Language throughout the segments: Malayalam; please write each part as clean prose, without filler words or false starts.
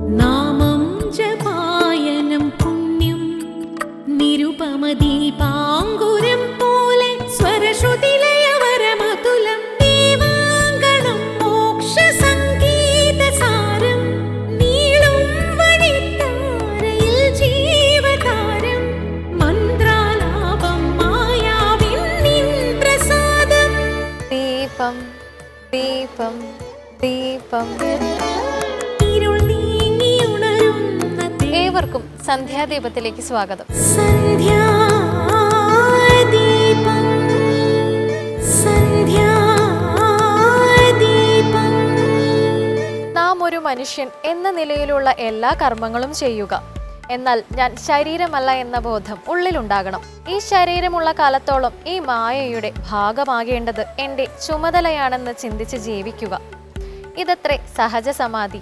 നാമം ജപായനം പുണ്യം നിരുപമദീപാങ്കുരം പോലെ സ്വരശ്രുതിലയവരമതുലം ദീവാങ്കണം മോക്ഷസംഗീതസാരം നീളും വഴിത്താരയിൽ ജീവതാരം മന്ത്രാലാപം മായാവിൻ നിൻ പ്രസാദം. ദീപം ദീപം ദീപം. ഏവർക്കും സന്ധ്യാദീപത്തിലേക്ക് സ്വാഗതം. നാം ഒരു മനുഷ്യൻ എന്ന നിലയിലുള്ള എല്ലാ കർമ്മങ്ങളും ചെയ്യുക. എന്നാൽ ഞാൻ ശരീരമല്ല എന്ന ബോധം ഉള്ളിലുണ്ടാകണം. ഈ ശരീരമുള്ള കാലത്തോളം ഈ മായയുടെ ഭാഗമാകേണ്ടത് എൻ്റെ ചുമതലയാണെന്ന് ചിന്തിച്ച് ജീവിക്കുക. ഇതത്രേ സഹജ സമാധി.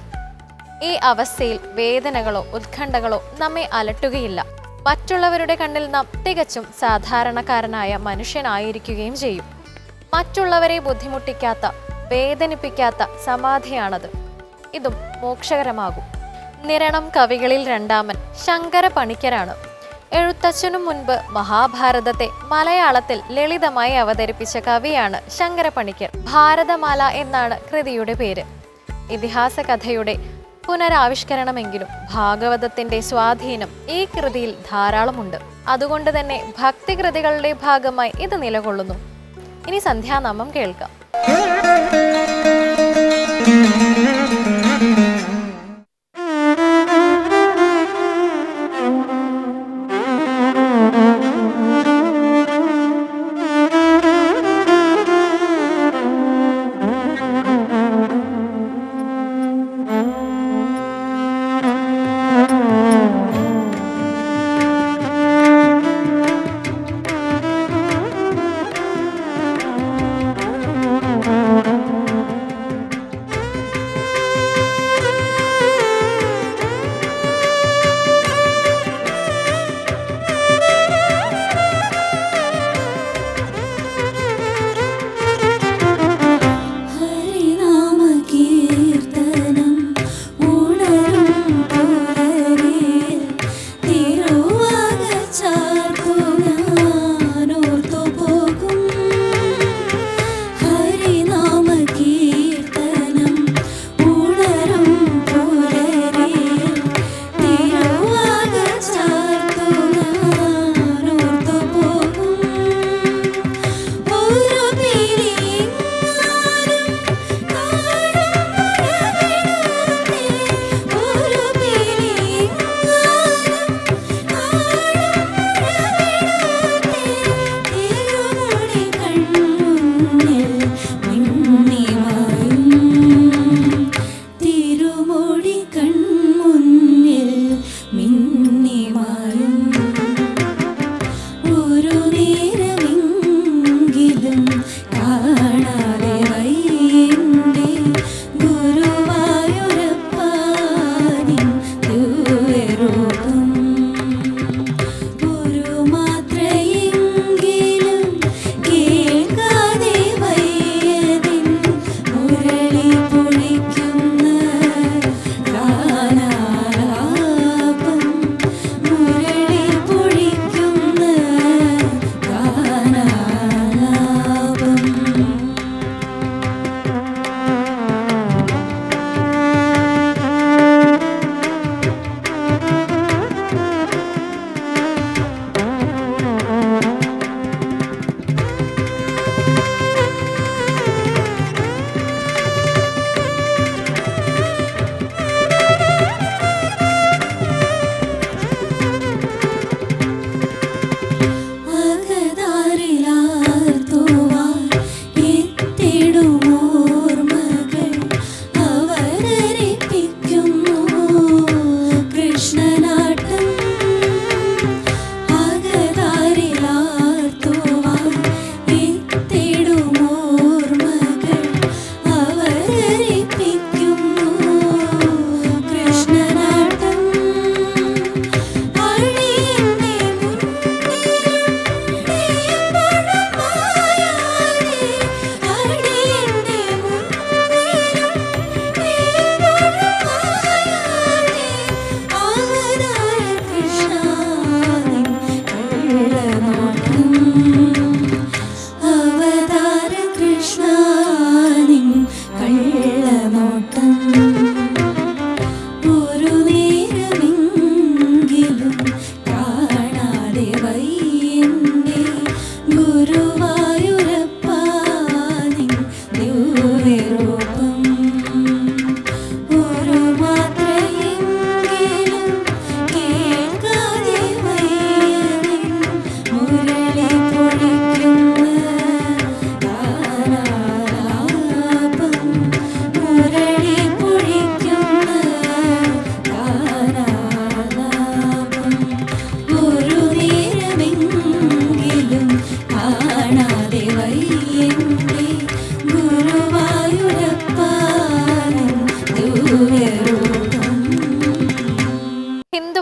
ഈ അവസ്ഥയിൽ വേദനകളോ ഉത്കണ്ഠകളോ നമ്മെ അലട്ടുകയില്ല. മറ്റുള്ളവരുടെ കണ്ണിൽ നാം തികച്ചും സാധാരണക്കാരനായ മനുഷ്യനായിരിക്കുകയും ചെയ്യും. മറ്റുള്ളവരെ ബുദ്ധിമുട്ടിക്കാത്ത, വേദനിപ്പിക്കാത്ത സമാധിയാണത്. ഇതും മോക്ഷകരമാകും. നിരണം കവികളിൽ രണ്ടാമൻ ശങ്കര പണിക്കരാണ്. എഴുത്തച്ഛനു മുൻപ് മഹാഭാരതത്തെ മലയാളത്തിൽ ലളിതമായി അവതരിപ്പിച്ച കവിയാണ് ശങ്കര പണിക്കർ. ഭാരതമാല എന്നാണ് കൃതിയുടെ പേര്. ഇതിഹാസ കഥയുടെ പുനരാവിഷ്കരണമെങ്കിലും ഭാഗവതത്തിന്റെ സ്വാധീനം ഈ കൃതിയിൽ ധാരാളമുണ്ട്. അതുകൊണ്ട് തന്നെ ഭക്തികൃതികളുടെ ഭാഗമായി ഇത് നിലകൊള്ളുന്നു. ഇനി സന്ധ്യാനാമം കേൾക്കാം.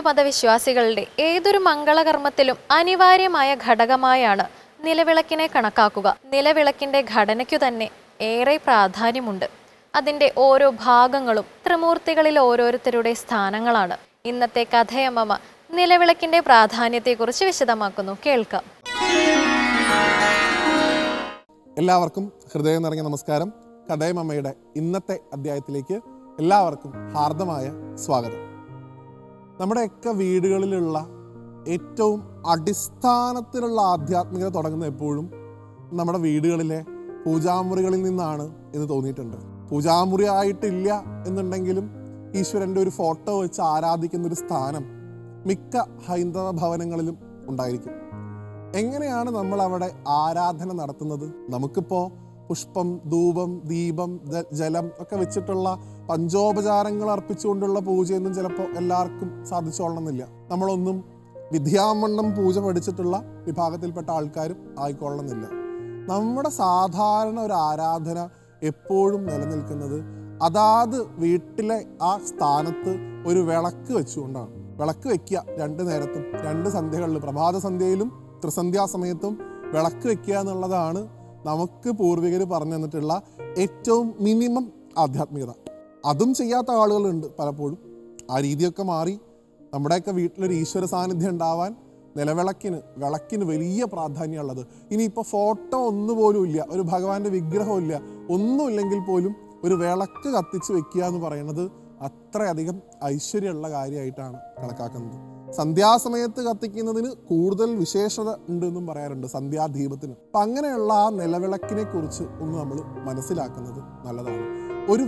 മതവിശ്വാസികളുടെ ഏതൊരു മംഗളകർമ്മത്തിലും അനിവാര്യമായ ഘടകമായാണ് നിലവിളക്കിനെ കണക്കാക്കുക. നിലവിളക്കിന്റെ ഘടനയ്ക്കു തന്നെ ഏറെ പ്രാധാന്യമുണ്ട്. അതിൻ്റെ ഓരോ ഭാഗങ്ങളും ത്രിമൂർത്തികളിൽ ഓരോരുത്തരുടെ സ്ഥാനങ്ങളാണ്. ഇന്നത്തെ കഥയമ്മ നിലവിളക്കിന്റെ പ്രാധാന്യത്തെക്കുറിച്ച് വിശദമാക്കുന്നു. കേൾക്കാം. എല്ലാവർക്കും ഹൃദയം നിറഞ്ഞ നമസ്കാരം. കഥയമ്മയുടെ ഇന്നത്തെ അധ്യായത്തിലേക്ക് എല്ലാവർക്കും ഹാർദമായ സ്വാഗതം. നമ്മുടെയൊക്കെ വീടുകളിലുള്ള ഏറ്റവും അടിസ്ഥാനത്തിലുള്ള ആധ്യാത്മികത തുടങ്ങുന്ന എപ്പോഴും നമ്മുടെ വീടുകളിലെ പൂജാമുറികളിൽ നിന്നാണ് എന്ന് തോന്നിയിട്ടുണ്ട്. പൂജാമുറി ആയിട്ടില്ല എന്നുണ്ടെങ്കിലും ഈശ്വരൻ്റെ ഒരു ഫോട്ടോ വെച്ച് ആരാധിക്കുന്ന ഒരു സ്ഥാനം മിക്ക ഹൈന്ദവ ഭവനങ്ങളിലും ഉണ്ടായിരിക്കും. എങ്ങനെയാണ് നമ്മൾ അവിടെ ആരാധന നടത്തുന്നത്? നമുക്കിപ്പോൾ പുഷ്പം, ധൂപം, ദീപം, ജലം ഒക്കെ വെച്ചിട്ടുള്ള പഞ്ചോപചാരങ്ങൾ അർപ്പിച്ചുകൊണ്ടുള്ള പൂജയൊന്നും ചിലപ്പോൾ എല്ലാവർക്കും സാധിച്ചോളണമെന്നില്ല. നമ്മളൊന്നും വിദ്യാമണ്ണം പൂജ പഠിച്ചിട്ടുള്ള വിഭാഗത്തിൽപ്പെട്ട ആൾക്കാരും ആയിക്കൊള്ളണമെന്നില്ല. നമ്മുടെ സാധാരണ ഒരു ആരാധന എപ്പോഴും നിലനിൽക്കുന്നത് അതാത് വീട്ടിലെ ആ സ്ഥാനത്ത് ഒരു വിളക്ക് വെച്ചുകൊണ്ടാണ്. വിളക്ക് വെക്കുക 2 നേരത്തും 2 സന്ധ്യകളിൽ, പ്രഭാത സന്ധ്യയിലും ത്രിസന്ധ്യാസമയത്തും വിളക്ക് വെക്കുക എന്നുള്ളതാണ് നമുക്ക് പൂർവികർ പറഞ്ഞു തന്നിട്ടുള്ള ഏറ്റവും മിനിമം ആധ്യാത്മികത. അതും ചെയ്യാത്ത ആളുകളുണ്ട് പലപ്പോഴും. ആ രീതിയൊക്കെ മാറി നമ്മുടെയൊക്കെ വീട്ടിലൊരു ഈശ്വര സാന്നിധ്യം ഉണ്ടാവാൻ വിളക്കിന് വലിയ പ്രാധാന്യമുള്ളത്. ഇനിയിപ്പോൾ ഫോട്ടോ ഒന്നുപോലും ഇല്ല, ഒരു ഭഗവാന്റെ വിഗ്രഹം ഇല്ല, ഒന്നുമില്ലെങ്കിൽ പോലും ഒരു വിളക്ക് കത്തിച്ച് വെക്കുക എന്ന് പറയുന്നത് അത്രയധികം ഐശ്വര്യമുള്ള കാര്യമായിട്ടാണ് കണക്കാക്കുന്നത്. സന്ധ്യാസമയത്ത് കത്തിക്കുന്നതിന് കൂടുതൽ വിശേഷത ഉണ്ട് എന്നും പറയാറുണ്ട്, സന്ധ്യാദീപത്തിന്. അപ്പം അങ്ങനെയുള്ള ആ നിലവിളക്കിനെ കുറിച്ച് ഒന്ന് നമ്മൾ മനസ്സിലാക്കുന്നത് നല്ലതാണ്.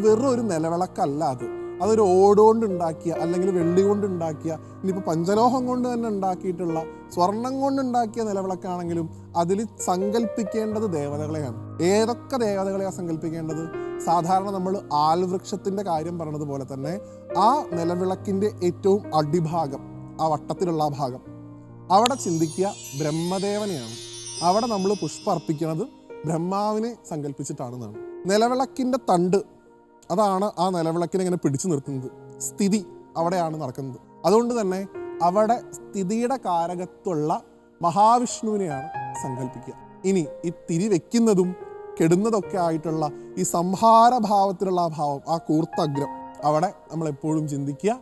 വെറും ഒരു നിലവിളക്കല്ല അത്. അതൊരു ഓടുകൊണ്ട് ഉണ്ടാക്കിയ അല്ലെങ്കിൽ വെള്ളി കൊണ്ട് ഉണ്ടാക്കിയ, ഇനിയിപ്പോൾ പഞ്ചലോഹം കൊണ്ട് തന്നെ ഉണ്ടാക്കിയിട്ടുള്ള, സ്വർണം കൊണ്ട് ഉണ്ടാക്കിയ നിലവിളക്കാണെങ്കിലും അതിൽ സങ്കല്പിക്കേണ്ടത് ദേവതകളെയാണ്. ഏതൊക്കെ ദേവതകളെയാണ് സങ്കല്പിക്കേണ്ടത്? സാധാരണ നമ്മൾ ആൽവൃക്ഷത്തിൻ്റെ കാര്യം പറഞ്ഞതുപോലെ തന്നെ ആ നിലവിളക്കിൻ്റെ ഏറ്റവും അടിഭാഗം, ആ വട്ടത്തിലുള്ള ആ ഭാഗം, അവിടെ ചിന്തിക്കുക ബ്രഹ്മദേവനെയാണ്. അവിടെ നമ്മൾ പുഷ്പം അർപ്പിക്കുന്നത് ബ്രഹ്മാവിനെ സങ്കല്പിച്ചിട്ടാണെന്നാണ്. നിലവിളക്കിൻ്റെ തണ്ട്, അതാണ് ആ നിലവിളക്കിനെ ഇങ്ങനെ പിടിച്ചു നിർത്തുന്നത്. സ്ഥിതി അവിടെയാണ് നടക്കുന്നത്. അതുകൊണ്ട് തന്നെ അവിടെ സ്ഥിതിയുടെ കാരകത്വമുള്ള മഹാവിഷ്ണുവിനെയാണ് സങ്കല്പിക്കുക. ഇനി ഈ തിരി വെക്കുന്നതും കെടുന്നതൊക്കെ ആയിട്ടുള്ള ഈ സംഹാരഭാവത്തിലുള്ള ആ ഭാവം, ആ കൂർത്തഗ്രം, അവിടെ നമ്മൾ എപ്പോഴും ചിന്തിക്കുക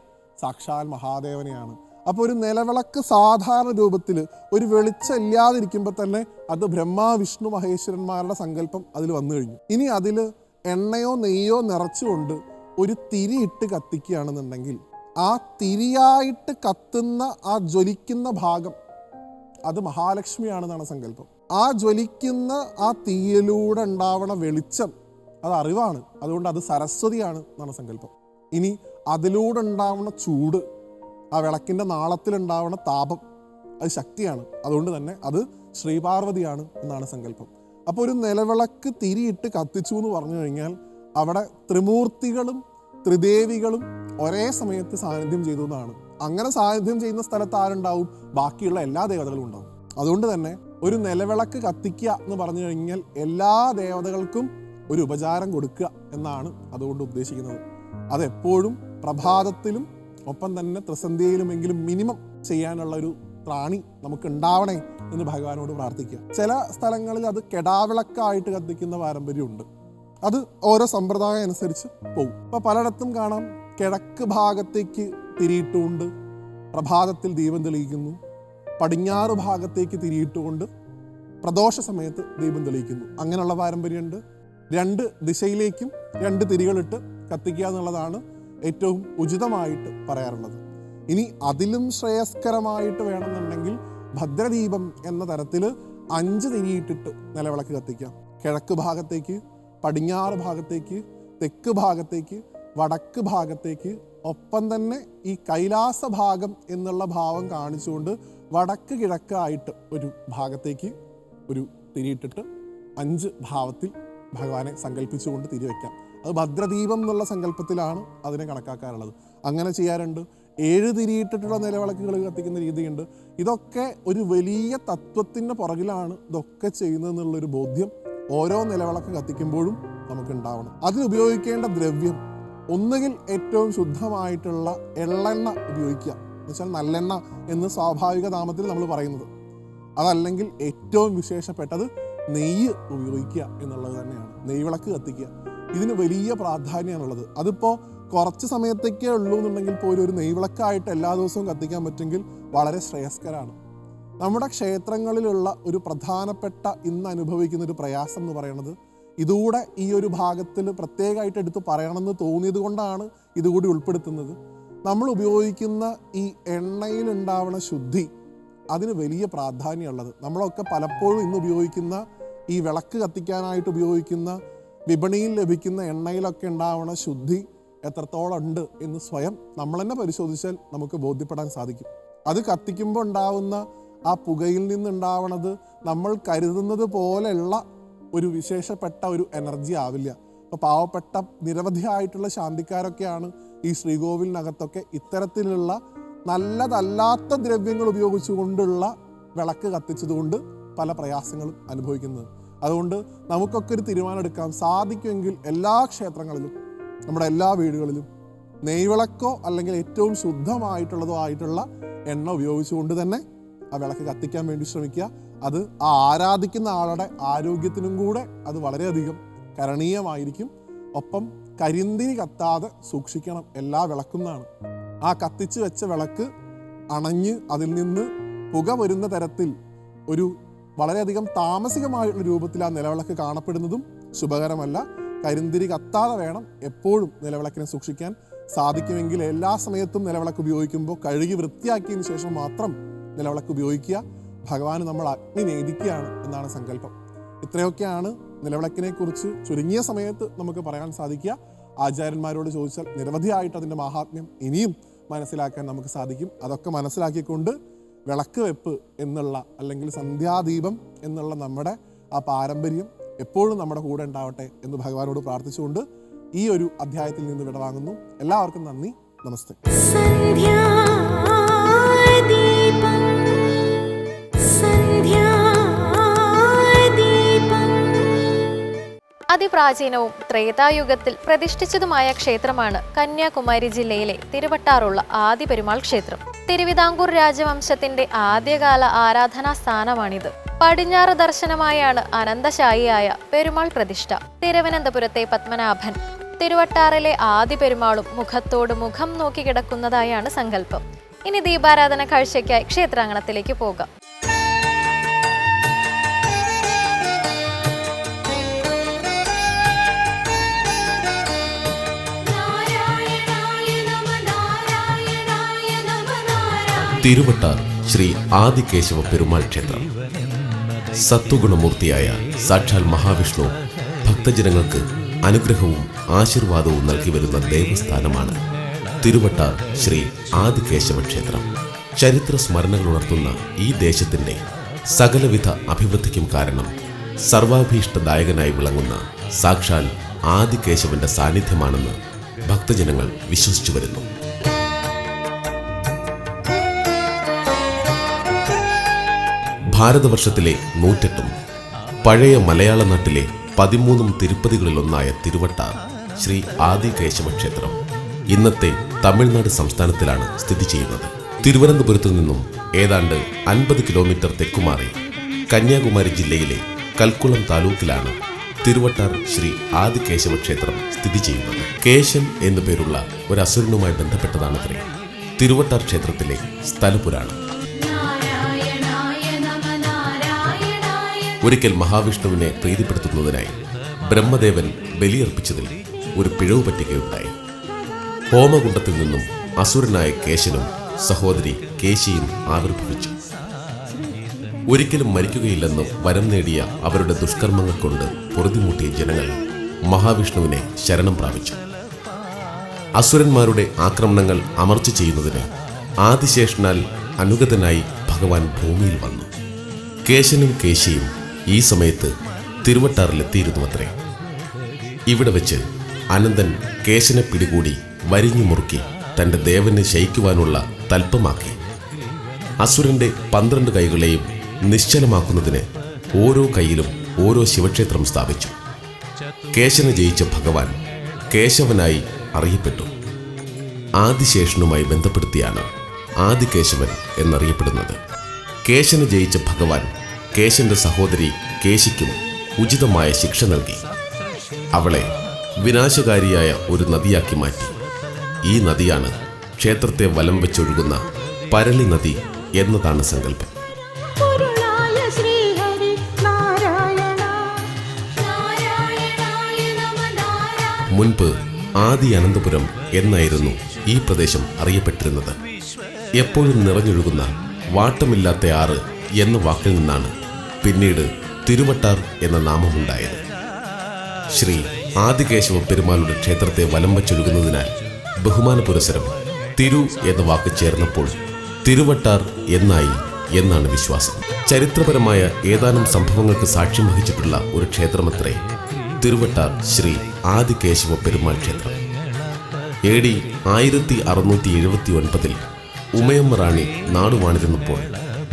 സാക്ഷാൽ മഹാദേവനെയാണ്. അപ്പോൾ ഒരു നിലവിളക്ക് സാധാരണ രൂപത്തിൽ ഒരു വെളിച്ചം ഇല്ലാതിരിക്കുമ്പോൾ തന്നെ അത് ബ്രഹ്മ, വിഷ്ണു, മഹേശ്വരന്മാരുടെ സങ്കല്പം അതിൽ വന്നു കഴിഞ്ഞു. ഇനി അതിൽ എണ്ണയോ നെയ്യോ നിറച്ചുകൊണ്ട് ഒരു തിരിയിട്ട് കത്തിക്കുകയാണെന്നുണ്ടെങ്കിൽ ആ തിരിയായിട്ട് കത്തുന്ന ആ ജ്വലിക്കുന്ന ഭാഗം അത് മഹാലക്ഷ്മിയാണെന്നാണ് സങ്കല്പം. ആ ജ്വലിക്കുന്ന ആ തീയിലൂടെ ഉണ്ടാവണ വെളിച്ചം അത് അറിവാണ്, അതുകൊണ്ട് അത് സരസ്വതിയാണ് എന്നാണ് സങ്കല്പം. ഇനി അതിലൂടെ ഉണ്ടാവുന്ന ചൂട്, ആ വിളക്കിൻ്റെ നാളത്തിലുണ്ടാവുന്ന താപം, അത് ശക്തിയാണ്, അതുകൊണ്ട് തന്നെ അത് ശ്രീപാർവതിയാണ് എന്നാണ് സങ്കല്പം. അപ്പോൾ ഒരു നിലവിളക്ക് തിരിയിട്ട് കത്തിച്ചു എന്ന് പറഞ്ഞു കഴിഞ്ഞാൽ അവിടെ ത്രിമൂർത്തികളും ത്രിദേവികളും ഒരേ സമയത്ത് സാന്നിധ്യം ചെയ്തു എന്നാണ്. അങ്ങനെ സാന്നിധ്യം ചെയ്യുന്ന സ്ഥലത്ത് ആരുണ്ടാവും? ബാക്കിയുള്ള എല്ലാ ദേവതകളും ഉണ്ടാവും. അതുകൊണ്ട് തന്നെ ഒരു നിലവിളക്ക് കത്തിക്കുക എന്ന് പറഞ്ഞു കഴിഞ്ഞാൽ എല്ലാ ദേവതകൾക്കും ഒരു ഉപചാരം കൊടുക്കുക എന്നാണ് അതുകൊണ്ട് ഉദ്ദേശിക്കുന്നത്. അതെപ്പോഴും പ്രഭാതത്തിലും ഒപ്പം തന്നെ ത്രിസന്ധ്യയിലുമെങ്കിലും മിനിമം ചെയ്യാനുള്ള ഒരു ത്രാണി നമുക്ക് ഉണ്ടാവണേ എന്ന് ഭഗവാനോട് പ്രാർത്ഥിക്കുക. ചില സ്ഥലങ്ങളിൽ അത് കെടാവിളക്കായിട്ട് കത്തിക്കുന്ന പാരമ്പര്യമുണ്ട്. അത് ഓരോ സമ്പ്രദായം അനുസരിച്ച് പോകും. ഇപ്പോൾ പലയിടത്തും കാണാം കിഴക്ക് ഭാഗത്തേക്ക് തിരിയിട്ടുകൊണ്ട് പ്രഭാതത്തിൽ ദീപം തെളിയിക്കുന്നു, പടിഞ്ഞാറ് ഭാഗത്തേക്ക് തിരിയിട്ടുകൊണ്ട് പ്രദോഷ സമയത്ത് ദീപം തെളിയിക്കുന്നു. അങ്ങനെയുള്ള പാരമ്പര്യമുണ്ട്. 2 ദിശയിലേക്കും 2 തിരികളിട്ട് കത്തിക്കുക എന്നുള്ളതാണ് ഏറ്റവും ഉചിതമായിട്ട് പറയാറുള്ളത്. ഇനി അതിലും ശ്രേയസ്കരമായിട്ട് വേണമെന്നുണ്ടെങ്കിൽ ഭദ്രദീപം എന്ന തരത്തിൽ 5 തിരിയിട്ടിട്ട് നിലവിളക്ക് കത്തിക്കാം. കിഴക്ക് ഭാഗത്തേക്ക്, പടിഞ്ഞാറ് ഭാഗത്തേക്ക്, തെക്ക് ഭാഗത്തേക്ക്, വടക്ക് ഭാഗത്തേക്ക്, ഒപ്പം തന്നെ ഈ കൈലാസ ഭാഗം എന്നുള്ള ഭാവം കാണിച്ചുകൊണ്ട് വടക്ക് കിഴക്കായിട്ട് ഒരു ഭാഗത്തേക്ക് ഒരു തിരിയിട്ടിട്ട് 5 ഭാവത്തിൽ ഭഗവാനെ സങ്കല്പിച്ചുകൊണ്ട് തിരിവെക്കാം. അത് ഭദ്രദീപം എന്നുള്ള സങ്കല്പത്തിലാണ് അതിനെ കണക്കാക്കാറുള്ളത്. അങ്ങനെ ചെയ്യാറുണ്ട്. 7 തിരിയിട്ടിട്ടുള്ള നിലവിളക്കുകൾ കത്തിക്കുന്ന രീതിയുണ്ട്. ഇതൊക്കെ ഒരു വലിയ തത്വത്തിൻ്റെ പുറകിലാണ് ഇതൊക്കെ ചെയ്യുന്നതെന്നുള്ളൊരു ബോധ്യം ഓരോ നിലവിളക്ക് കത്തിക്കുമ്പോഴും നമുക്ക് ഉണ്ടാവണം. അതിനുപയോഗിക്കേണ്ട ദ്രവ്യം ഒന്നുകിൽ ഏറ്റവും ശുദ്ധമായിട്ടുള്ള എള്ളെണ്ണ ഉപയോഗിക്കുക, എന്നുവെച്ചാൽ നല്ലെണ്ണ എന്ന് സ്വാഭാവിക നാമത്തിൽ നമ്മൾ പറയുന്നത്. അതല്ലെങ്കിൽ ഏറ്റവും വിശേഷപ്പെട്ടത് നെയ്യ് ഉപയോഗിക്കുക എന്നുള്ളത് തന്നെയാണ്. നെയ്വിളക്ക് കത്തിക്കുക, ഇതിന് വലിയ പ്രാധാന്യമാണുള്ളത്. അതിപ്പോൾ കുറച്ച് സമയത്തേക്കേ ഉള്ളൂ എന്നുണ്ടെങ്കിൽ പോലും ഒരു നെയ്വിളക്കായിട്ട് എല്ലാ ദിവസവും കത്തിക്കാൻ പറ്റുമെങ്കിൽ വളരെ ശ്രേയസ്കരമാണ്. നമ്മുടെ ക്ഷേത്രങ്ങളിലുള്ള ഒരു പ്രധാനപ്പെട്ട ഇന്ന് അനുഭവിക്കുന്ന ഒരു പ്രയാസം എന്ന് പറയുന്നത്, ഇതുകൂടെ ഈ ഒരു ഭാഗത്തിൽ പ്രത്യേകമായിട്ട് എടുത്ത് പറയണമെന്ന് തോന്നിയത് കൊണ്ടാണ് ഇതുകൂടി ഉൾപ്പെടുത്തുന്നത്. നമ്മൾ ഉപയോഗിക്കുന്ന ഈ എണ്ണയിലുണ്ടാവുന്ന ശുദ്ധി, അതിന് വലിയ പ്രാധാന്യമുള്ളത്. നമ്മളൊക്കെ പലപ്പോഴും ഇന്ന് ഉപയോഗിക്കുന്ന ഈ വിളക്ക് കത്തിക്കാനായിട്ട് ഉപയോഗിക്കുന്ന വിപണിയിൽ ലഭിക്കുന്ന എണ്ണയിലൊക്കെ ഉണ്ടാവുന്ന ശുദ്ധി എത്രത്തോളം ഉണ്ട് എന്ന് സ്വയം നമ്മൾ തന്നെ പരിശോധിച്ചാൽ നമുക്ക് ബോധ്യപ്പെടാൻ സാധിക്കും. അത് കത്തിക്കുമ്പോൾ ഉണ്ടാവുന്ന ആ പുകയിൽ നിന്നുണ്ടാവണത് നമ്മൾ കരുതുന്നത് പോലെയുള്ള ഒരു വിശേഷപ്പെട്ട ഒരു എനർജി ആവില്ല. അപ്പോൾ പാവപ്പെട്ട നിരവധിയായിട്ടുള്ള ശാന്തിക്കാരൊക്കെയാണ് ഈ ശ്രീകോവിലിനകത്തൊക്കെ ഇത്തരത്തിലുള്ള നല്ലതല്ലാത്ത ദ്രവ്യങ്ങൾ ഉപയോഗിച്ചുകൊണ്ടുള്ള വിളക്ക് കത്തിച്ചതുകൊണ്ട് പല പ്രയാസങ്ങളും അനുഭവിക്കുന്നത്. അതുകൊണ്ട് നമുക്കൊക്കെ ഒരു തീരുമാനം എടുക്കാം, സാധിക്കുമെങ്കിൽ എല്ലാ ക്ഷേത്രങ്ങളിലും നമ്മുടെ എല്ലാ വീടുകളിലും നെയ്വിളക്കോ അല്ലെങ്കിൽ ഏറ്റവും ശുദ്ധമായിട്ടുള്ളതോ ആയിട്ടുള്ള എണ്ണ ഉപയോഗിച്ചുകൊണ്ട് തന്നെ ആ വിളക്ക് കത്തിക്കാൻ വേണ്ടി ശ്രമിക്കുക. അത് ആ ആരാധിക്കുന്ന ആളുടെ ആരോഗ്യത്തിനും കൂടെ അത് വളരെയധികം കരണീയമായിരിക്കും. ഒപ്പം കരിന്തിരി കത്താതെ സൂക്ഷിക്കണം എല്ലാ വിളക്കുന്നാണ്. ആ കത്തിച്ച് വെച്ച വിളക്ക് അണഞ്ഞ് അതിൽ നിന്ന് പുക വരുന്ന തരത്തിൽ ഒരു വളരെയധികം താമസികമായിട്ടുള്ള രൂപത്തിൽ ആ നിലവിളക്ക് കാണപ്പെടുന്നതും ശുഭകരമല്ല. കരിന്തിരി കത്താതെ വേണം എപ്പോഴും നിലവിളക്കിനെ സൂക്ഷിക്കാൻ. സാധിക്കുമെങ്കിൽ എല്ലാ സമയത്തും നിലവിളക്ക് ഉപയോഗിക്കുമ്പോൾ കഴുകി വൃത്തിയാക്കിയതിന് ശേഷം മാത്രം നിലവിളക്ക് ഉപയോഗിക്കുക. ഭഗവാന് നമ്മൾ അഗ്നി നേദിക്കുകയാണ് എന്നാണ് സങ്കല്പം. ഇത്രയൊക്കെയാണ് നിലവിളക്കിനെ കുറിച്ച് ചുരുങ്ങിയ സമയത്ത് നമുക്ക് പറയാൻ സാധിക്കുക. ആചാര്യന്മാരോട് ചോദിച്ചാൽ നിരവധിയായിട്ട് അതിൻ്റെ മഹാത്മ്യം ഇനിയും മനസ്സിലാക്കാൻ നമുക്ക് സാധിക്കും. അതൊക്കെ മനസ്സിലാക്കിക്കൊണ്ട് വിളക്ക് വെപ്പ് എന്നുള്ള അല്ലെങ്കിൽ സന്ധ്യാദീപം എന്നുള്ള നമ്മുടെ ആ പാരമ്പര്യം എപ്പോഴും നമ്മുടെ കൂടെ ഉണ്ടാവട്ടെ എന്ന് ഭഗവാനോട് പ്രാർത്ഥിച്ചുകൊണ്ട് ഈ ഒരു അധ്യായത്തിൽ നിന്ന് വിടവാങ്ങുന്നു. എല്ലാവർക്കും നന്ദി, നമസ്തേ. അതിപ്രാചീനവും ത്രേതായുഗത്തിൽ പ്രതിഷ്ഠിച്ചതുമായ ക്ഷേത്രമാണ് കന്യാകുമാരി ജില്ലയിലെ തിരുവട്ടാറുള്ള ആദിപെരുമാൾ ക്ഷേത്രം. തിരുവിതാംകൂർ രാജവംശത്തിന്റെ ആദ്യകാല ആരാധനാ സ്ഥാനമാണിത്. പടിഞ്ഞാറ് ദർശനമായാണ് അനന്തശായിയായ പെരുമാൾ പ്രതിഷ്ഠ. തിരുവനന്തപുരത്തെ പത്മനാഭൻ തിരുവട്ടാറിലെ ആദിപെരുമാളും മുഖത്തോട് മുഖം നോക്കി കിടക്കുന്നതായാണ് സങ്കല്പം. ഇനി ദീപാരാധന കാഴ്ചയ്ക്കായി ക്ഷേത്രാങ്കണത്തിലേക്ക് പോകാം. തിരുവട്ടാർ ശ്രീ ആദികേശവ പെരുമാൾ ക്ഷേത്രം. സത്വഗുണമൂർത്തിയായ സാക്ഷാൽ മഹാവിഷ്ണു ഭക്തജനങ്ങൾക്ക് അനുഗ്രഹവും ആശീർവാദവും നൽകി വരുന്ന ദേവസ്ഥാനമാണ് തിരുവട്ടാർ ശ്രീ ആദികേശവ ക്ഷേത്രം. ചരിത്ര സ്മരണകൾ ഉണർത്തുന്ന ഈ ദേശത്തിന്റെ സകലവിധ അഭിവൃദ്ധിക്കും കാരണം സർവാഭീഷ്ടദായകനായി വിളങ്ങുന്ന സാക്ഷാൽ ആദികേശവന്റെ സാന്നിധ്യമാണെന്ന് ഭക്തജനങ്ങൾ വിശ്വസിച്ചു വരുന്നു. ഭാരതവർഷത്തിലെ 108 പഴയ മലയാള നാട്ടിലെ 13 തിരുപ്പതികളിലൊന്നായ തിരുവട്ടാർ ശ്രീ ആദികേശവ ക്ഷേത്രം ഇന്നത്തെ തമിഴ്നാട് സംസ്ഥാനത്തിലാണ് സ്ഥിതി ചെയ്യുന്നത്. തിരുവനന്തപുരത്തു നിന്നും ഏതാണ്ട് 50 കിലോമീറ്റർ തെക്കുമാറി കന്യാകുമാരി ജില്ലയിലെ കൽക്കുളം താലൂക്കിലാണ് തിരുവട്ടാർ ശ്രീ ആദികേശവ ക്ഷേത്രം സ്ഥിതി ചെയ്യുന്നത്. കേശൻ എന്നു പേരുള്ള ഒരു അസുരനുമായി ബന്ധപ്പെട്ടതാണത്രേ തിരുവട്ടാർ ക്ഷേത്രത്തിലെ സ്ഥലപുരാണം. ഒരിക്കൽ മഹാവിഷ്ണുവിനെ പ്രീതിപ്പെടുത്തുന്നതിനായി ബ്രഹ്മദേവൻ ബലിയർപ്പിച്ചതിൽ ഒരു പിഴവ് പറ്റുകയുണ്ടായി. ഹോമകുണ്ടത്തിൽ നിന്നും അസുരനായ കേശനും സഹോദരി കേശിയും ആവിർഭവിച്ചു. ഒരിക്കലും മരിക്കുകയില്ലെന്ന് വരം നേടിയ അവരുടെ ദുഷ്കർമ്മങ്ങൾ കൊണ്ട് പൊറുതിമുട്ടിയ ജനങ്ങൾ മഹാവിഷ്ണുവിനെ ശരണം പ്രാപിച്ചു. അസുരന്മാരുടെ ആക്രമണങ്ങൾ അമർച്ച ചെയ്യുന്നതിന് ആദിശേഷനാൽ അനുഗതനായി ഭഗവാൻ ഭൂമിയിൽ വന്നു. കേശനും കേശിയും ഈ സമയത്ത് തിരുവട്ടാറിലെത്തിയിരുന്നുവത്രേ. ഇവിടെ വെച്ച് അനന്തൻ കേശനെ പിടികൂടി വരിഞ്ഞു മുറുക്കി തൻ്റെ ദേവനെ ശയിക്കുവാനുള്ള തൽപ്പമാക്കി. അസുരന്റെ 12 കൈകളെയും നിശ്ചലമാക്കുന്നതിന് ഓരോ കൈയിലും ഓരോ ശിവക്ഷേത്രം സ്ഥാപിച്ചു. കേശനെ ജയിച്ച ഭഗവാൻ കേശവനായി അറിയപ്പെട്ടു. ആദിശേഷനുമായി ബന്ധപ്പെടുത്തിയാണ് ആദികേശവൻ എന്നറിയപ്പെടുന്നത്. കേശന് ജയിച്ച ഭഗവാൻ കേശന്റെ സഹോദരി കേശിക്കും ഉചിതമായ ശിക്ഷ നൽകി. അവളെ വിനാശകാരിയായ ഒരു നദിയാക്കി മാറ്റി. ഈ നദിയാണ് ക്ഷേത്രത്തെ വലം വെച്ചൊഴുകുന്ന പരളി നദി എന്നതാണ് സങ്കല്പം. പൊരുളായ ശ്രീഹരി നാരായണ നാരായണായ നമഃ നാരായണ. മുൻപ് ആദി അനന്തപുരം എന്നായിരുന്നു ഈ പ്രദേശം അറിയപ്പെട്ടിരുന്നത്. എപ്പോഴും നിറഞ്ഞൊഴുകുന്ന വാട്ടമില്ലാത്ത ആറ് എന്ന വാക്കിൽ നിന്നാണ് പിന്നീട് തിരുവട്ടാർ എന്ന നാമമുണ്ടായത്. ശ്രീ ആദികേശവ പെരുമാളുടെ ക്ഷേത്രത്തെ വലം വച്ചൊഴുകുന്നതിനാൽ ബഹുമാന പുരസരം തിരു എന്ന വാക്ക് ചേർന്നപ്പോൾ തിരുവട്ടാർ എന്നായി എന്നാണ് വിശ്വാസം. ചരിത്രപരമായ ഏതാനും സംഭവങ്ങൾക്ക് സാക്ഷ്യം വഹിച്ചിട്ടുള്ള ഒരു ക്ഷേത്രമത്രേ തിരുവട്ടാർ ശ്രീ ആദികേശവ പെരുമാൾ ക്ഷേത്രം. AD 1679 ഉമയമ്മ റാണി നാടുവാണിരുന്നപ്പോൾ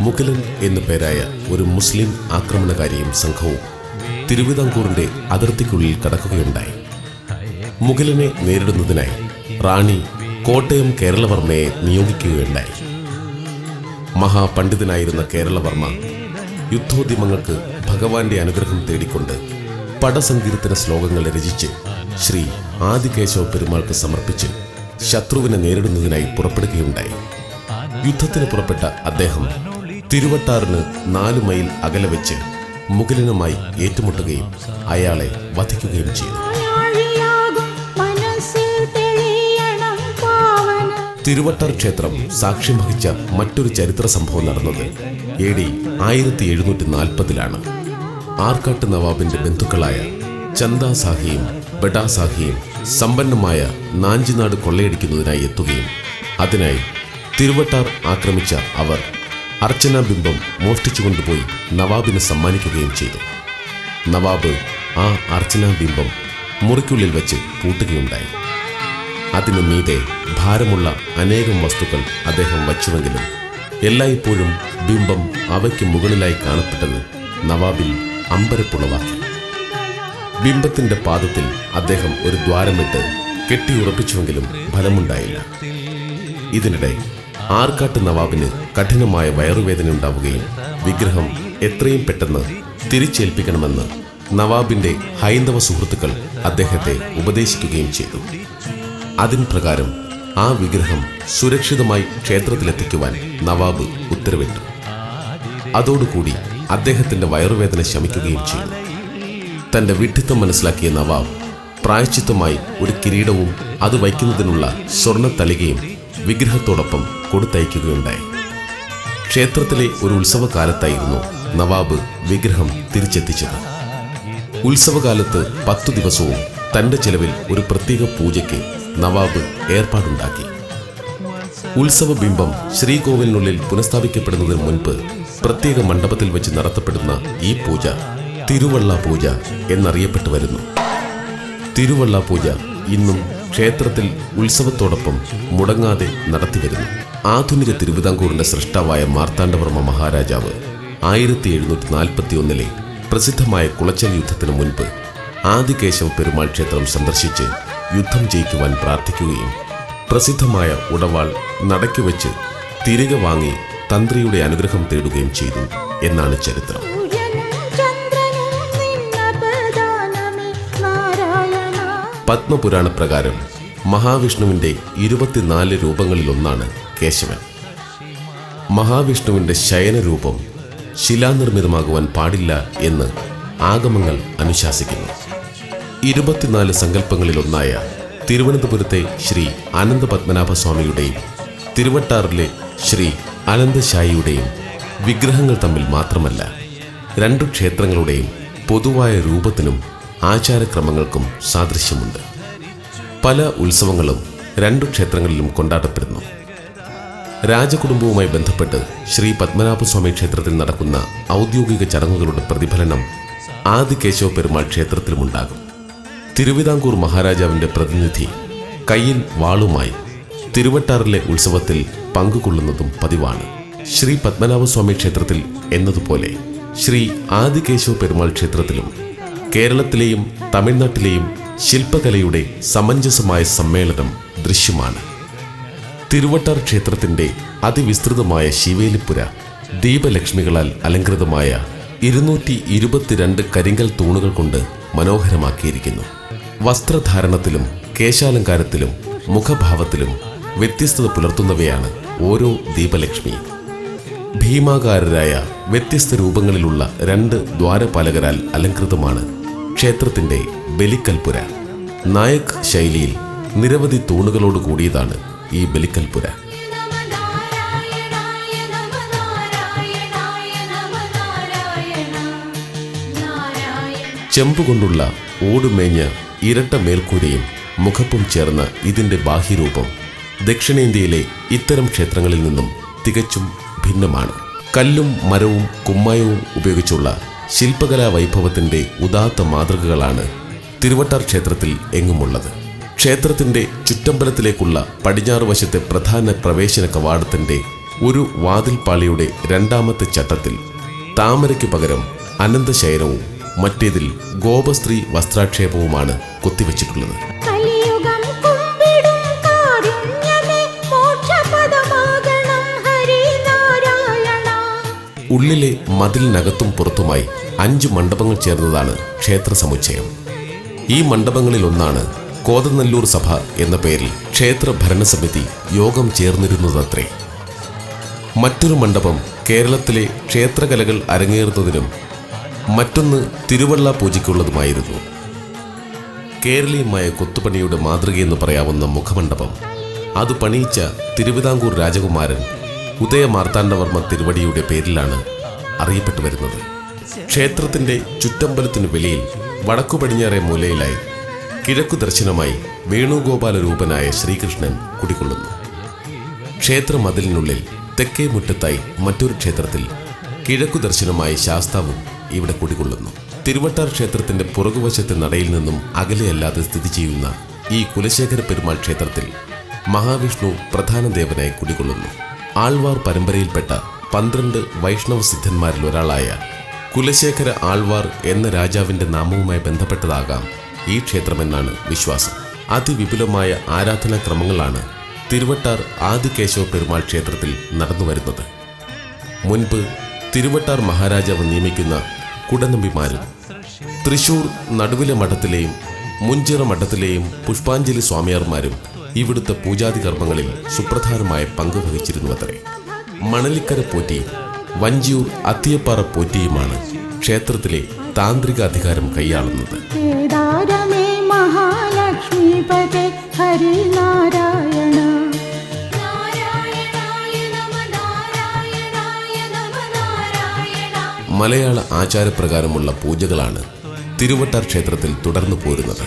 മുഗലൻ എന്നു പേരായ ഒരു മുസ്ലിം ആക്രമണകാരിയും സംഘവും തിരുവിതാംകൂറിന്റെ അതിർത്തിക്കുള്ളിൽ കടക്കുകയുണ്ടായി. മുഗലനെ നേരിടുന്നതിനായി റാണി കോട്ടയം കേരളവർമ്മയെ നിയോഗിക്കുകയുണ്ടായി. മഹാപണ്ഡിതനായിരുന്ന കേരളവർമ്മ യുദ്ധോദ്യമങ്ങൾക്ക് ഭഗവാന്റെ അനുഗ്രഹം തേടിക്കൊണ്ട് പടസങ്കീർത്തന ശ്ലോകങ്ങൾ രചിച്ച് ശ്രീ ആദികേശവ പെരുമാൾക്ക് സമർപ്പിച്ച് ശത്രുവിനെ നേരിടുന്നതിനായി പുറപ്പെടുകയുണ്ടായി. യുദ്ധത്തിന് പുറപ്പെട്ട അദ്ദേഹം തിരുവട്ടാറിന് 4 മൈൽ അകലെ വെച്ച് മുഗലനുമായി ഏറ്റുമുട്ടുകയും അയാളെ വധിക്കുകയും ചെയ്തു. തിരുവട്ടാർ ക്ഷേത്രം സാക്ഷ്യം വഹിച്ച മറ്റൊരു ചരിത്ര സംഭവം നടന്നത് AD 1740 ആർക്കാട്ട് നവാബിന്റെ ബന്ധുക്കളായ ചന്ദാ സാഹിയും ബഡാ സാഹിയും സമ്പന്നമായ നാഞ്ചിനാട് കൊള്ളയടിക്കുന്നതിനായി എത്തുകയും അതിനായി തിരുവട്ടാർ ആക്രമിച്ച അവർ അർച്ചനാ ബിംബം മോഷ്ടിച്ചുകൊണ്ടുപോയി നവാബിന് സമ്മാനിക്കുകയും ചെയ്തു. നവാബ് ആ അർച്ചനാ ബിംബം മുറിക്കുള്ളിൽ വെച്ച് പൂട്ടുകയുണ്ടായി. അതിനു മീതെ ഭാരമുള്ള അനേകം വസ്തുക്കൾ അദ്ദേഹം വച്ചുവെങ്കിലും എല്ലായ്പ്പോഴും ബിംബം അവയ്ക്ക് മുകളിലായി കാണപ്പെട്ടത് നവാബിൽ അമ്പരപ്പുളവാക്കി. ബിംബത്തിന്റെ പാദത്തിൽ അദ്ദേഹം ഒരു ദ്വാരമിട്ട് കെട്ടിയുറപ്പിച്ചുവെങ്കിലും ഫലമുണ്ടായില്ല. ഇതിനിടെ ആർക്കാട്ട് നവാബിന് കഠിനമായ വയറുവേദന ഉണ്ടാവുകയും വിഗ്രഹം എത്രയും പെട്ടെന്ന് തിരിച്ചേൽപ്പിക്കണമെന്ന് നവാബിന്റെ ഹൈന്ദവ സുഹൃത്തുക്കൾ അദ്ദേഹത്തെ ഉപദേശിക്കുകയും ചെയ്തു. അതിൻ പ്രകാരം ആ വിഗ്രഹം സുരക്ഷിതമായി ക്ഷേത്രത്തിലെത്തിക്കുവാൻ നവാബ് ഉത്തരവിട്ടു. അതോടുകൂടി അദ്ദേഹത്തിന്റെ വയറുവേദന ശമിക്കുകയും ചെയ്തു. തന്റെ വിഡ്ഢിത്തം മനസ്സിലാക്കിയ നവാബ് പ്രായശ്ചിത്തമായി ഒരു കിരീടവും അത് വയ്ക്കുന്നതിനുള്ള സ്വർണ്ണ തളികയും വിഗ്രഹത്തോടൊപ്പം കൊടുത്തയക്കുകയുണ്ടായി. ക്ഷേത്രത്തിലെ ഒരു ഉത്സവകാലത്തായിരുന്നു നവാബ് വിഗ്രഹം തിരിച്ചെത്തിച്ചത്. ഉത്സവകാലത്ത് 10 ദിവസവും തന്റെ ചെലവിൽ ഒരു പ്രത്യേക പൂജയ്ക്ക് നവാബ് ഏർപ്പാടുണ്ടാക്കി. ഉത്സവ ബിംബം ശ്രീകോവിലിനുള്ളിൽ പുനഃസ്ഥാപിക്കപ്പെടുന്നതിന് മുൻപ് പ്രത്യേക മണ്ഡപത്തിൽ വെച്ച് നടത്തപ്പെടുന്ന ഈ പൂജ തിരുവള്ള പൂജ എന്നറിയപ്പെട്ടു വരുന്നു. തിരുവള്ള പൂജ ഇന്നും ക്ഷേത്രത്തിൽ ഉത്സവത്തോടൊപ്പം മുടങ്ങാതെ നടത്തിവരുന്നു. ആധുനിക തിരുവിതാംകൂറിന്റെ സൃഷ്ടാവായ മാർത്താണ്ഡവർമ്മ മഹാരാജാവ് 1741 പ്രസിദ്ധമായ കുളച്ചൽ യുദ്ധത്തിനു മുൻപ് ആദികേശവ പെരുമാൾ ക്ഷേത്രം സന്ദർശിച്ച് യുദ്ധം ജയിക്കുവാൻ പ്രാർത്ഥിക്കുകയും പ്രസിദ്ധമായ ഉടവാൾ നടയ്ക്കു വെച്ച് തിരികെ വാങ്ങി തന്ത്രിയുടെ അനുഗ്രഹം തേടുകയും ചെയ്തു എന്നാണ് ചരിത്രം. പത്മപുരാണ പ്രകാരം മഹാവിഷ്ണുവിന്റെ 24 രൂപങ്ങളിലൊന്നാണ് കേശവൻ. മഹാവിഷ്ണുവിന്റെ ശയനരൂപം ശിലാനിർമ്മിതമാകുവാൻ പാടില്ല എന്ന് ആഗമങ്ങൾ അനുശാസിക്കുന്നു. 24 സങ്കല്പങ്ങളിലൊന്നായ തിരുവനന്തപുരത്തെ ശ്രീ അനന്തപത്മനാഭസ്വാമിയുടെയും തിരുവട്ടാറിലെ ശ്രീ അനന്തശായിയുടെയും വിഗ്രഹങ്ങൾ തമ്മിൽ മാത്രമല്ല 2 ക്ഷേത്രങ്ങളുടെയും പൊതുവായ രൂപത്തിനും ആചാരക്രമങ്ങൾക്കും സാദൃശ്യമുണ്ട്. പല ഉത്സവങ്ങളും 2 ക്ഷേത്രങ്ങളിലും കൊണ്ടാടപ്പെടുന്നു. രാജകുടുംബവുമായി ബന്ധപ്പെട്ട് ശ്രീ പത്മനാഭസ്വാമി ക്ഷേത്രത്തിൽ നടക്കുന്ന ഔദ്യോഗിക ചടങ്ങുകളുടെ പ്രതിഫലനം ആദികേശവ പെരുമാൾ ക്ഷേത്രത്തിലുമുണ്ടാകും. തിരുവിതാംകൂർ മഹാരാജാവിന്റെ പ്രതിനിധി കയ്യിൽ വാളുമായി തിരുവട്ടാറിലെ ഉത്സവത്തിൽ പങ്കുകൊള്ളുന്നതും പതിവാണ്. ശ്രീ പത്മനാഭസ്വാമി ക്ഷേത്രത്തിൽ എന്നതുപോലെ ശ്രീ ആദികേശവ പെരുമാൾ ക്ഷേത്രത്തിലും കേരളത്തിലെയും തമിഴ്നാട്ടിലെയും ശില്പകലയുടെ സമഞ്ജസമായ സമ്മേളനം ദൃശ്യമാണ്. തിരുവട്ടാർ ക്ഷേത്രത്തിന്റെ അതിവിസ്തൃതമായ ശിവേലിപ്പുര ദീപലക്ഷ്മികളാൽ അലങ്കൃതമായ 222 കരിങ്കൽ തൂണുകൾ കൊണ്ട് മനോഹരമാക്കിയിരിക്കുന്നു. വസ്ത്രധാരണത്തിലും കേശാലങ്കാരത്തിലും മുഖഭാവത്തിലും വ്യത്യസ്തത പുലർത്തുന്നവയാണ് ഓരോ ദീപലക്ഷ്മിയും. ഭീമാകാരരായ വ്യത്യസ്ത രൂപങ്ങളിലുള്ള 2 ദ്വാരപാലകരാൽ അലങ്കൃതമാണ് ക്ഷേത്രത്തിന്റെ ബലിക്കൽപുര. നായക് ശൈലിയിൽ നിരവധി തൂണുകളോട് കൂടിയതാണ് ഈ ബലിക്കൽപുര. ചെമ്പുകൊണ്ടുള്ള ഓടുമേഞ്ഞ ഇരട്ട മേൽക്കൂരയും മുഖപ്പും ചേർന്ന ഇതിന്റെ ബാഹ്യരൂപം ദക്ഷിണേന്ത്യയിലെ ഇത്തരം ക്ഷേത്രങ്ങളിൽ നിന്നും തികച്ചും ഭിന്നമാണ്. കല്ലും മരവും കുമ്മായവും ഉപയോഗിച്ചുള്ള ശില്പകലാ വൈഭവത്തിന്റെ ഉദാത്ത മാതൃകകളാണ് തിരുവട്ടാർ ക്ഷേത്രത്തിൽ എങ്ങുമുള്ളത്. ക്ഷേത്രത്തിന്റെ ചുറ്റമ്പലത്തിലേക്കുള്ള പടിഞ്ഞാറ് വശത്തെ പ്രധാന പ്രവേശന കവാടത്തിന്റെ ഒരു വാതിൽപ്പാളിയുടെ 2ാമത്തെ ചട്ടത്തിൽ താമരയ്ക്ക് പകരം അനന്തശയനവും മറ്റേതിൽ ഗോപസ്ത്രീ വസ്ത്രാക്ഷേപവുമാണ് കൊത്തിവെച്ചിട്ടുള്ളത്. ഉള്ളിലെ മതിലിനകത്തും പുറത്തുമായി 5 മണ്ഡപങ്ങൾ ചേർന്നതാണ് ക്ഷേത്ര സമുച്ചയം. ഈ മണ്ഡപങ്ങളിലൊന്നാണ് കോതനല്ലൂർ സഭ എന്ന പേരിൽ ക്ഷേത്ര ഭരണസമിതി യോഗം ചേർന്നിരുന്നതത്രേ. മറ്റൊരു മണ്ഡപം കേരളത്തിലെ ക്ഷേത്രകലകൾ അരങ്ങേറുന്നതിനും മറ്റൊന്ന് തിരുവള്ള പൂജയ്ക്കുള്ളതുമായിരുന്നു. കേരളീയമായ കൊത്തുപണിയുടെ മാതൃകയെന്ന് പറയാവുന്ന മുഖമണ്ഡപം അത് പണിയിച്ച തിരുവിതാംകൂർ രാജകുമാരൻ ഉദയമാർത്താണ്ഡവർമ്മ തിരുവടിയുടെ പേരിലാണ് അറിയപ്പെട്ടു വരുന്നത്. ക്ഷേത്രത്തിന്റെ ചുറ്റമ്പലത്തിനു വെളിയിൽ വടക്കു പടിഞ്ഞാറേ മൂലയിലായി കിഴക്കു ദർശനമായി വേണുഗോപാല രൂപനായ ശ്രീകൃഷ്ണൻ കുടികൊള്ളുന്നു. ക്ഷേത്ര മതിലിനുള്ളിൽ തെക്കേ മുറ്റത്തായി മറ്റൊരു ക്ഷേത്രത്തിൽ കിഴക്കു ദർശനമായി ശാസ്താവും ഇവിടെ കുടികൊള്ളുന്നു. തിരുവട്ടാർ ക്ഷേത്രത്തിന്റെ പുറകുവശത്തെ നടയിൽ നിന്നും അകലെയല്ലാതെ സ്ഥിതി ചെയ്യുന്ന ഈ കുലശേഖര പെരുമാൾ ക്ഷേത്രത്തിൽ മഹാവിഷ്ണു പ്രധാന ദേവനായി കുടികൊള്ളുന്നു. ആൾവാർ പരമ്പരയിൽപ്പെട്ട 12 വൈഷ്ണവ സിദ്ധന്മാരിൽ ഒരാളായ കുലശേഖര ആൾവാർ എന്ന രാജാവിന്റെ നാമവുമായി ബന്ധപ്പെട്ടതാകാം ഈ ക്ഷേത്രമെന്നാണ് വിശ്വാസം. അതിവിപുലമായ ആരാധനാക്രമങ്ങളാണ് തിരുവട്ടാർ ആദികേശവ പെരുമാൾ ക്ഷേത്രത്തിൽ നടന്നുവരുന്നത്. മുൻപ് തിരുവട്ടാർ മഹാരാജാവ് നിയമിക്കുന്ന കുടനമ്പിമാരും തൃശൂർ നടുവിലെ മഠത്തിലെയും മുഞ്ചിറ മഠത്തിലെയും പുഷ്പാഞ്ജലി സ്വാമിയാർമാരും ഇവിടുത്തെ പൂജാതി കർമ്മങ്ങളിൽ സുപ്രധാനമായ പങ്ക് വഹിച്ചിരുന്നുവത്രേ. മണലിക്കര പോറ്റിയും വഞ്ചിയൂർ അത്തിയപ്പാറ പോറ്റിയുമാണ് ക്ഷേത്രത്തിലെ താന്ത്രിക അധികാരം കൈയാളുന്നത്. മലയാള ആചാരപ്രകാരമുള്ള പൂജകളാണ് തിരുവട്ടാർ ക്ഷേത്രത്തിൽ തുടർന്നു പോരുന്നത്.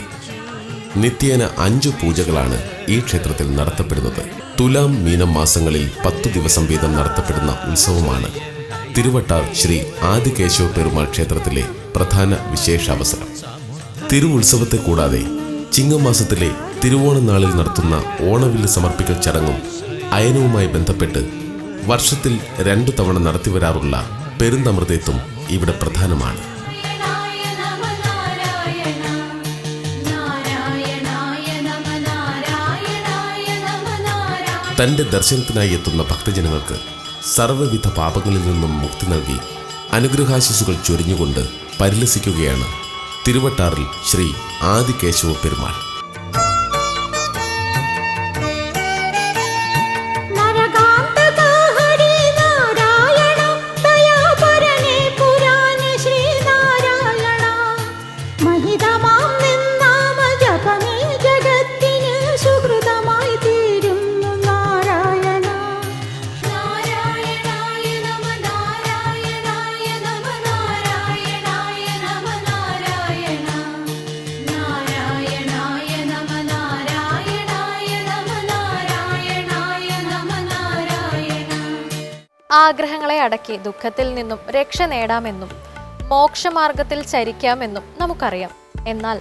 നിത്യേന 5 പൂജകളാണ് ഈ ക്ഷേത്രത്തിൽ നടത്തപ്പെടുന്നത്. തുലാം മീനം മാസങ്ങളിൽ 10 ദിവസം വീതം നടത്തപ്പെടുന്ന ഉത്സവമാണ് തിരുവട്ടാർ ശ്രീ ആദികേശവ പെരുമാൾ ക്ഷേത്രത്തിലെ പ്രധാന വിശേഷാവസരം. തിരുവുത്സവത്തെ കൂടാതെ ചിങ്ങമാസത്തിലെ തിരുവോണനാളിൽ നടത്തുന്ന ഓണവില്ല് സമർപ്പിക്കൽ ചടങ്ങും അയനവുമായി ബന്ധപ്പെട്ട് വർഷത്തിൽ 2 തവണ നടത്തിവരാറുള്ള പെരുന്തമൃതത്വം ഇവിടെ പ്രധാനമാണ്. തന്റെ ദർശനത്തിനായി എത്തുന്ന ഭക്തജനങ്ങൾക്ക് സർവ്വവിധ പാപങ്ങളിൽ നിന്നും മുക്തി നൽകി അനുഗ്രഹാശിസുകൾ ചൊരിഞ്ഞുകൊണ്ട് പരിലസിക്കുകയാണ് തിരുവട്ടാറിൽ ശ്രീ ആദികേശവ പെരുമാൾ. ആഗ്രഹങ്ങളെ അടക്കി ദുഃഖത്തിൽ നിന്നും രക്ഷ നേടാമെന്നും മോക്ഷമാർഗത്തിൽ ചരിക്കാമെന്നും നമുക്കറിയാം. എന്നാൽ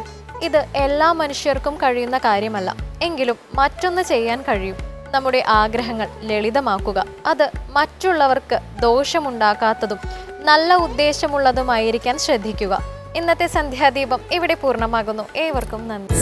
ഇത് എല്ലാ മനുഷ്യർക്കും കഴിയുന്ന കാര്യമല്ല. എങ്കിലും മറ്റൊന്ന് ചെയ്യാൻ കഴിയും. നമ്മുടെ ആഗ്രഹങ്ങൾ ലളിതമാക്കുക. അത് മറ്റുള്ളവർക്ക് ദോഷമുണ്ടാക്കാത്തതും നല്ല ഉദ്ദേശമുള്ളതുമായിരിക്കാൻ ശ്രദ്ധിക്കുക. ഇന്നത്തെ സന്ധ്യാദീപം ഇവിടെ പൂർണ്ണമാകുന്നു. ഏവർക്കും നന്ദി.